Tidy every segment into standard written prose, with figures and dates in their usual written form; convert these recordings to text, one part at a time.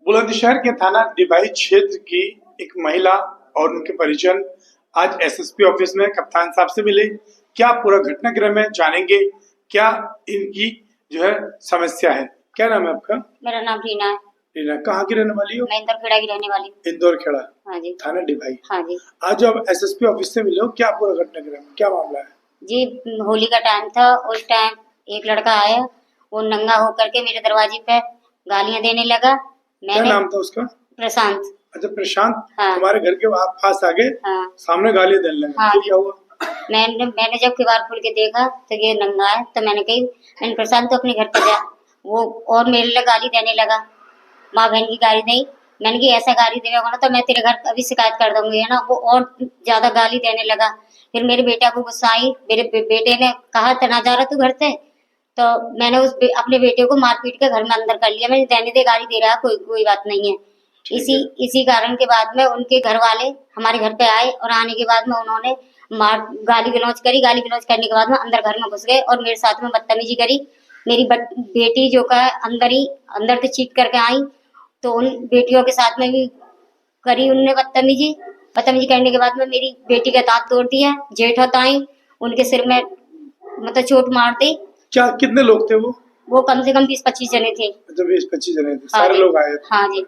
बुलंदशहर के थाना डिबाई क्षेत्र की एक महिला और उनके परिजन आज एसएसपी ऑफिस में कप्तान साहब से मिले। क्या पूरा घटनाक्रम है जानेंगे, क्या इनकी जो है समस्या है। क्या नाम है आपका? मेरा नाम रीना है। रीना, कहाँ की रहने वाली हो? मैं इंदौर खेड़ा की रहने वाली हूँ। इंदौर खेड़ा। हाँ जी। थाना डिबाई। हाँ जी। आज आप एसएसपी ऑफिस से मिले हो, क्या पूरा घटनाक्रम, क्या मामला है? जी, होली का टाइम था। उस टाइम एक लड़का आया, वो नंगा होकर के मेरे दरवाजे पे गालियां देने लगा। क्या नाम था उसका? प्रशांत। अच्छा, प्रशांत। हाँ। तुम्हारे घर के पास आगे हाँ। सामने गाली देने लगा। हाँ फिर जी। क्या हुआ? मैंने जब किवाड़ खोल के देखा तो ये नंगा है, तो मैंने प्रशांत तो अपने घर पे जा। वो और मेरे लिए गाली देने लगा, माँ बहन की गाली नहीं। मैंने कि ऐसा गाली देगा ना तो मैं तेरे घर अभी शिकायत कर दूंगी, है ना। वो और ज्यादा गाली देने लगा। फिर मेरे बेटा को गुस्सा आई। मेरे बेटे ने कहा तना जा रहा तू घर से, तो मैंने अपने बेटे को मार पीट के घर में अंदर कर लिया। मैंने रहने दे, गाली दे रहा, कोई कोई बात नहीं है। इसी कारण के बाद में उनके घर वाले हमारे घर पे आए, और आने के बाद में उन्होंने गाली गलौज करी। गाली गलौज करने के बाद में अंदर घर में घुस गए और मेरे साथ में बदतमीजी करी। मेरी बेटी जो का अंदर से चीख करके आई, तो उन बेटियों के साथ में भी करी उनने बदतमीजी। बदतमीजी करने के बाद में मेरी बेटी का दांत तोड़ दिया। जेठ होता आई, उनके सिर में मतलब चोट मार दी। क्या कितने लोग थे वो कम से कम 20-25 जने थे। अच्छा, 20-25 जने थे। हाँ सारे जी। लोग आए थे। हाँ जी।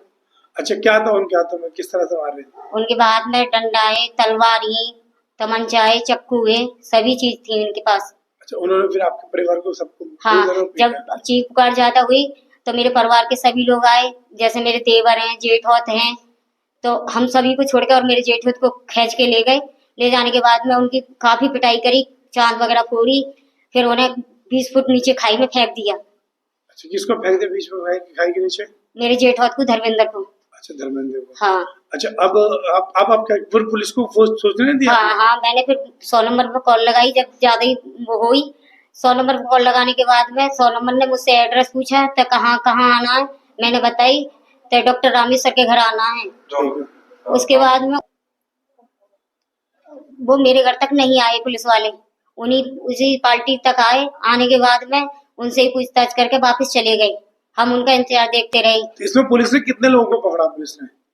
अच्छा, क्या था उनके हाथों में, किस तरह से मार रहे थे? उनके बाद में डंडाए, तलवारी, तमंचाए, चक्कू सभी चीज थी उनके पास। अच्छा, उन्होंने फिर आपके परिवार को सबको हाँ, पूरी तरह जब पीटा? चीख पुकार ज्यादा हुई तो मेरे परिवार के सभी लोग आए, जैसे मेरे देवर हैं, जेठौत हैं, तो हम सभी को छोड़कर और मेरे जेठौत को खींच के ले गए। ले जाने के बाद में उनकी काफी पिटाई करी, चांद वगैरह फोड़ी। फिर उन्हें 20 फुट नीचे खाई में फेंक दिया। अच्छा, किसको फेंक दिया बीच में खाई के नीचे? मेरे जेठौत को, धर्मेंद्र को। अच्छा, धर्मेंद्र को। हाँ। अच्छा, अब आप क्या फिर पुलिस को सोचने नहीं दिया? हाँ हाँ, मैंने फिर 100 नंबर पर कॉल लगाई जब ज्यादा ही वो हुई। 100 नंबर पर कॉल लगाने के बाद में 100 नंबर ने मुझसे एड्रेस पूछा, तो कहाँ कहाँ आना है मैंने बताई, तो डॉक्टर रामेश्वर के घर आना है। उसके बाद में वो मेरे घर तक नहीं आए पुलिस वाले, उन्हीं उसी पार्टी तक आए। आने के बाद में उनसे ही पूछताछ करके वापस चले गए। हम उनका इंतजार देखते रहे। तो इसमें पुलिस ने कितने लोगों को पकड़ा?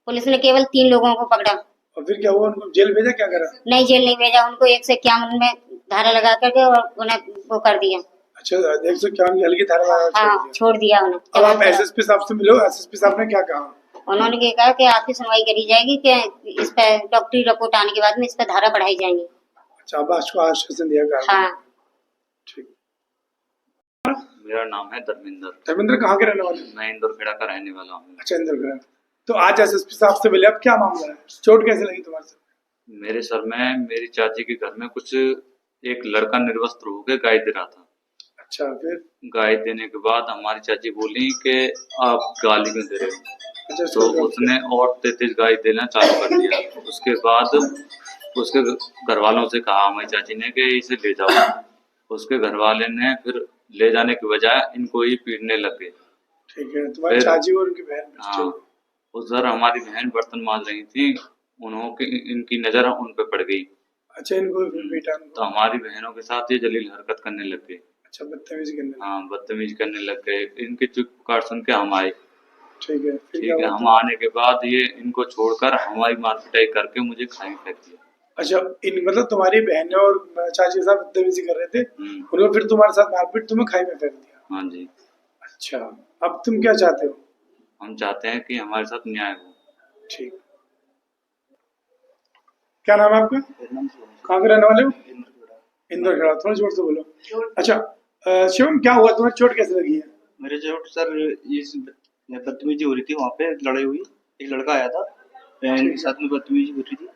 पुलिस ने केवल 3 लोगों को पकड़ा। और फिर क्या हुआ? उनको जेल भेजा, क्या करा? नहीं, जेल नहीं भेजा, उनको 151 में धारा लगा करके और उन्हें वो कर दिया। अच्छा, 151 की हल्की धारा लगा के हाँ, छोड़ दिया उन्हें। अब आप एसएसपी साहब से मिलो, एसएसपी साहब ने क्या कहा? उन्होंने ये कहा कि आपकी सुनवाई करी जाएगी, कि इस पे डॉक्टरी रिपोर्ट आने के बाद में इस पे धारा बढ़ाई जाएंगी। अच्छा, अब आपको आश्वासन दिया? हाँ। ठीक। मेरा नाम है धर्मेंद्र। धर्मेंद्र कहाँ के रहने वाले? मैं इंदौर खेड़ा का रहने वाला हूँ। अच्छा, इंदौर खेड़ा। तो आज एसएसपी साहब से मिले, अब क्या मामला है? चोट कैसे लगी तुम्हारे सर? मेरे सर में मेरी चाची के घर में कुछ एक लड़का निर्वस्त्र होकर गाय दे रहा था। अच्छा, फिर? गाय देने के बाद हमारी चाची बोली कि आप गाली क्यों दे रहे हो? अच्छा, तो उसने और तेज गाय देना चालू कर दिया। उसके बाद उसके घर वालों से कहा हमारी चाची ने कि इसे ले जाओ। उसके घर वाले ने फिर ले जाने के बजाय इनको ही पीटने लग गए। ठीक है, तुम्हारी चाची और उनकी बहन? हाँ, उधर हमारी बहन बर्तन मांज रही थी, इनकी नजर उन पे पड़ गई। अच्छा, इनको पीटा? तो हमारी बहनों के साथ ये जलील हरकत करने लग गए। अच्छा, बदतमीजी करने? हाँ, बदतमीजी करने लग गए। इनकी चुप पुकार सुन के हम आए। ठीक है, फिर ठीक है, हम आने के बाद ये इनको छोड़कर हमारी मार पिटाई करके मुझे खाई फेंक दिया। अच्छा, मतलब तुम्हारी बहन और चाची के साथ बदतमीजी कर रहे थे, उन्होंने फिर तुम्हारे साथ मारपीट, तुम्हें खाई में फेंक दिया? हाँ जी। अच्छा, अब तुम क्या चाहते हो? हम चाहते हैं कि हमारे साथ न्याय हो। ठीक। क्या नाम है आपका? कहाँ के रहने वाले हो? इंदौर खेड़ा। थोड़ा जोर से बोलो। अच्छा, शिवम, क्या हुआ, तुम्हें चोट कैसे लगी है? मेरे चोट सर, इस बदतमीजी हो रही थी, वहाँ पे लड़ाई हुई। एक लड़का आया था, बहन के साथ में बदतमीजी हो रही थी।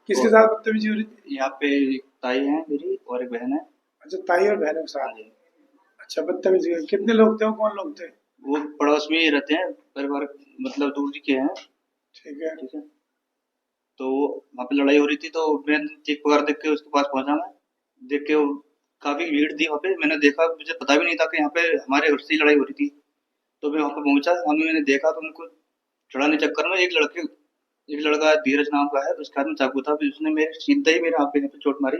किसके साथ बदतमीजी हो रही थी? यहाँ पे एक ताई है मेरी और एक बहन है। अच्छा, ताई और बहन के साथ? अच्छा, बदतमीजी। कितने लोग थे, वो कौन लोग थे? वो पड़ोस में ही रहते हैं, परिवार मतलब दूर के हैं। ठीक है। ठीक है, तो वहाँ पे लड़ाई हो रही थी, तो मैं चीख पुकार देख के उसके पास पहुंचा। मैं देख के वो काफी भीड़ थी वहाँ पे। मैंने देखा, मुझे पता भी नहीं था कि यहाँ पे हमारे घर से ही लड़ाई हो रही थी। तो मैं वहाँ पे पहुंचा, वहाँ मैंने देखा तो उनको छुड़ाने चक्कर में एक लड़का धीरज नाम का है, उसके हाथ में चाकू था। फिर उसने मेरे सीधा ही मेरे हाथ पे चोट मारी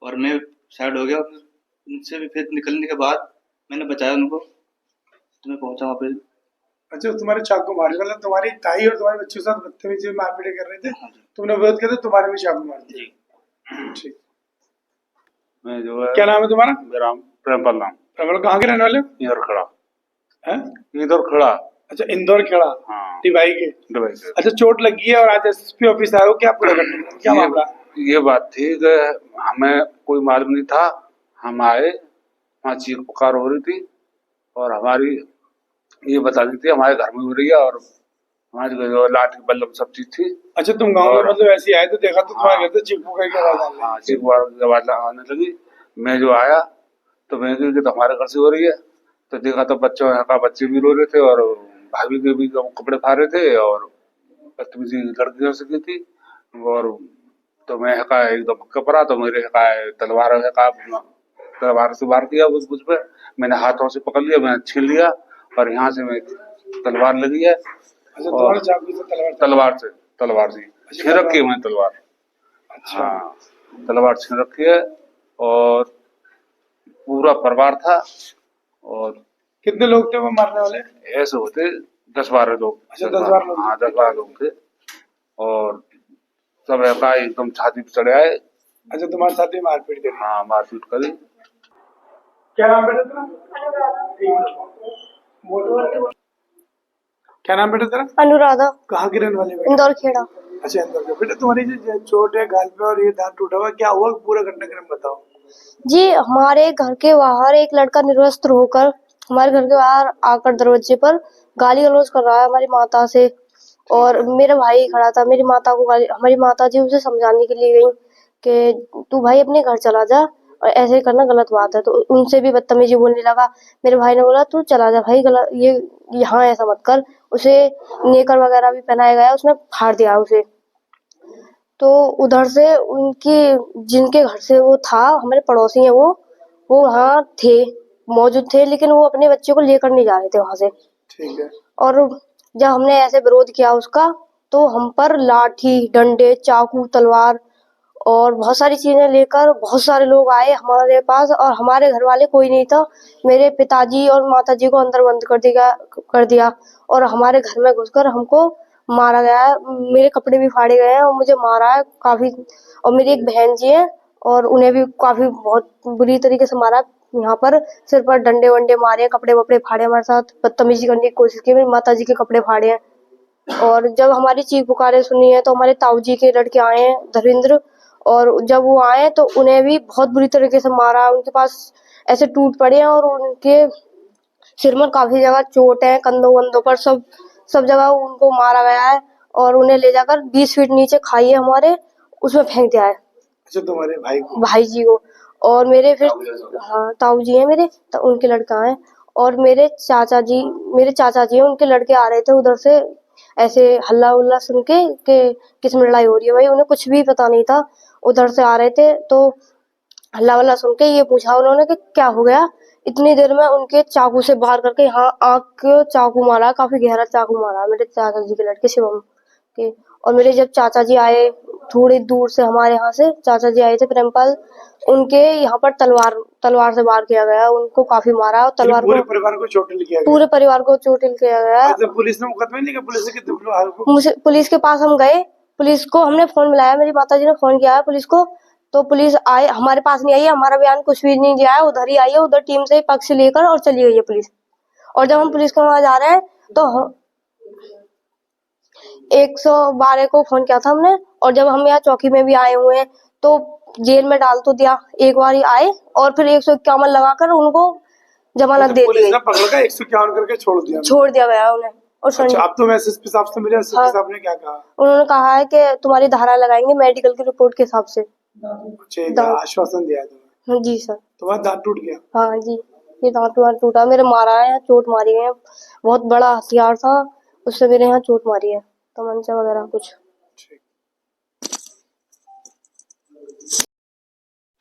और मैं साइड हो गया। उनसे भी फिर निकलने के बाद मैंने बचाया उनको, तो मैं पहुंचा वहाँ पे। अच्छा, तुम्हारे चाकू मारे, मतलब तुम्हारी ताई और तुम्हारे बच्चों के साथ बदतमीजी मारपीट कर रहे थे, हाँ जी तुमने विरोध किया तो तुम्हारे भी चाकू मार दिए। जी। ठीक। मैं जो है क्या नाम है तुम्हारा? मेरा प्रेमपाल नाम, प्रबल, कहाँ के रहने वाले हो? इधर खड़ा, हैं? इधर खड़ा। अच्छा, इंदौर खेड़ा, हाँ टिवाई के। दुबई से। अच्छा, चोट लगी है और आज एसएसपी ऑफिस आए हो, क्या पूरा घटना, क्या मामला? ये बात थी कि हमें कोई मालूम नहीं था, हम आए, वहाँ चीख पुकार हो रही थी और हमारी ये बता दी थी हमारे घर में हो रही है, और हमारी जो लाठी बल्लम सब चीज थी। अच्छा, तुम गांव में मतलब ऐसे आए तो देखा तो तुम्हारे घर से चीख पुकार की आवाज आ रही है। हाँ चीख पुकार की आवाज आने लगी। मैं जो आया तो मैंने कहा कि तो हमारे घर से हो रही है, तो देखा तो बच्चों का बच्चे भी रो रहे थे और भाभी के भी कपड़े फाड़ रहे थे और बदतमीजी लड़कियों से की थी। और तो मैं हका एकदम हक्का पड़ा, तो मेरे तलवार से वार किया मुझ पे। मैंने हाथों से पकड़ लिया, मैंने छीन लिया और यहाँ से मैं तलवार लगी है। अच्छा, तुम्हारे चाकू से तलवार से छीन रखी है मैंने तलवार। अच्छा। हाँ तलवार छीन रखी है और पूरा परिवार था और कितने लोग थे वो मारने वाले? ऐसे होते 10-12 लोग। अच्छा, 10-12 लोग। हाँ 10-12 लोग थे और सब का एकदम छाती पे चढ़े आए। अच्छा, तुम्हारे साथ ही मारपीट करी? हाँ मारपीट करी। क्या नाम बेटा तेरा? क्या नाम बेटा तेरा? अनुराधा, कहाँ की रहने वाली बेटा? इंदौर खेड़ा। अच्छा, इंदौर का। बेटा, तुम्हारी जो चोट है गाल पे और ये दांत टूटा हुआ, क्या हुआ पूरा घटनाक्रम बताओ। जी, हमारे घर के बाहर एक लड़का निर्वस्त्र होकर हमारे घर के बाहर आकर दरवाजे पर गाली गलौज कर रहा है हमारी माता से, और मेरा भाई खड़ा था। मेरी माता को हमारी माता जी उसे समझाने के लिए गई कि तू भाई अपने घर चला जा और ऐसे करना गलत बात है, तो उनसे भी बदतमीजी बोलने लगा। मेरे भाई ने बोला तू चला जा भाई, गलत ये यहाँ ऐसा मत कर। उसे नेकर वगैरह भी पहनाया गया, उसने फाड़ दिया उसे। तो उधर से उनकी जिनके घर से वो था, हमारे पड़ोसी हैं वो वहाँ थे, मौजूद थे, लेकिन वो अपने बच्चे को लेकर नहीं जा रहे थे वहां से। ठीक है। और जब हमने ऐसे विरोध किया उसका, तो हम पर लाठी, डंडे, चाकू, तलवार और बहुत सारी चीजें लेकर बहुत सारे लोग आए हमारे पास, और हमारे घर वाले कोई नहीं था। मेरे पिताजी और माताजी को अंदर बंद कर दिया और हमारे घर में घुसकर हमको मारा गया है। मेरे कपड़े भी फाड़े गए हैं और मुझे मारा है काफी। और मेरी एक बहन जी है और उन्हें भी काफी बहुत बुरी तरीके से मारा। यहाँ पर सिर पर डंडे वंडे मारे हैं, कपड़े वपड़े फाड़े, हमारे साथ बदतमीजी करने की कोशिश की। मेरी माताजी के कपड़े फाड़े हैं। और जब हमारी चीख पुकारे सुनी है तो हमारे ताऊ जी के लड़के आए हैं, धर्मेंद्र, और जब वो आए तो उन्हें भी बहुत बुरी तरीके से मारा। उनके पास ऐसे टूट पड़े हैं और उनके सिर में काफी जगह चोट है, कंधों वंधों पर सब जगह उनको मारा गया है। और उन्हें ले जाकर 20 फीट नीचे खाई है हमारे, उसमें फेंक दिया है अच्छा, तुम्हारे भाई जी को। और मेरे फिर हाँ ताऊ जी है मेरे, तो उनके लड़का है। और मेरे चाचा जी हैं, उनके लड़के आ रहे थे उधर से, ऐसे हल्ला उल्ला सुन के कि किसमें लड़ाई हो रही है। भाई उन्हें कुछ भी पता नहीं था, उधर से आ रहे थे तो हल्ला वल्ला सुन के ये पूछा उन्होंने कि क्या हो गया। इतनी देर में उनके चाकू से बाहर करके यहाँ आंख को चाकू मारा, काफी गहरा चाकू मारा मेरे चाचा जी के लड़के शिवम के। और मेरे जब चाचा जी आए थोड़ी दूर से, हमारे यहाँ से चाचा जी आए थे प्रेमपाल, उनके यहाँ पर तलवार से वार किया गया, उनको काफी मारा। और तलवार पूरे को परिवार को चोटिल किया गया? पूरे परिवार को चोटिल किया गया। अच्छा, पुलिस ने मुकदमा नहीं किया? पुलिस ने कितने को? मुझे पुलिस के पास हम गए, पुलिस को हमने फोन मिलाया, मेरी माताजी ने फोन किया है पुलिस को, तो पुलिस आए, हमारे पास नहीं आई है, हमारा बयान कुछ भी नहीं दिया है, उधर ही आई है, उधर टीम से पक्ष लेकर और चली गई है पुलिस। और जब हम पुलिस के वहां जा रहे हैं तो 112 को फोन किया था हमने। और जब हम यहाँ चौकी में भी आए हुए हैं तो जेल में डाल तो दिया, एक बार ही आए और फिर 151 लगाकर उनको जमानत दे दी पुलिस गई, ने पकड़कर 151 करके छोड़ दिया गया उन्हें। और अच्छा, अब तुम एसएसपी साहब से मिले, एसएसपी हाँ। साहब ने क्या कहा? उन्होंने कहा है कि तुम्हारी धारा लगाएंगे मेडिकल की रिपोर्ट के हिसाब से। अच्छा, एक आश्वासन दिया है तुम्हें? हाँ जी सर। तुम्हारा दांत टूट गया? हाँ जी, ये दांत वार टूटा, मेरे मारा है, चोट मारी है, बहुत बड़ा हथियार था उससे मेरे यहाँ चोट मारी है, तमंचा वगैरह कुछ।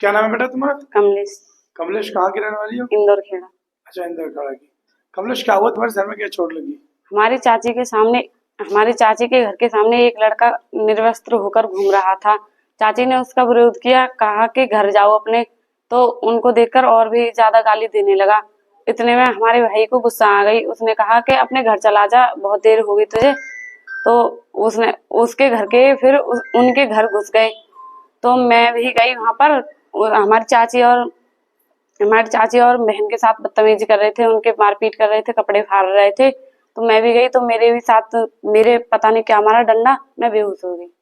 क्या नाम है बेटा तुम्हारा? कमलेश, कमलेश, कहाँ की रहने वाली हो? इंदौर खेड़ा। अच्छा, इंदौर खेड़ा की। कमलेश, क्या हुआ तुम्हारे सर में, क्या चोट लगी? हमारी चाची के घर के सामने एक लड़का निर्वस्त्र होकर घूम रहा था। चाची ने उसका विरोध किया, कहा कि घर जाओ अपने, तो उनको देखकर और भी ज्यादा गाली देने लगा। इतने में हमारे भाई को गुस्सा आ गई। उसने कहा कि अपने घर चला जा, बहुत देर हो गई तुझे। तो उसने उसके घर के फिर उनके घर घुस गए। तो मैं भी गई वहां पर। हमारी चाची और बहन के साथ बदतमीजी कर रहे थे, उनके मारपीट कर रहे थे, कपड़े फाड़ रहे थे। तो मैं भी गई, तो मेरे भी साथ मेरे पता नहीं क्या मारा डंडा, मैं बेहोश हो गई।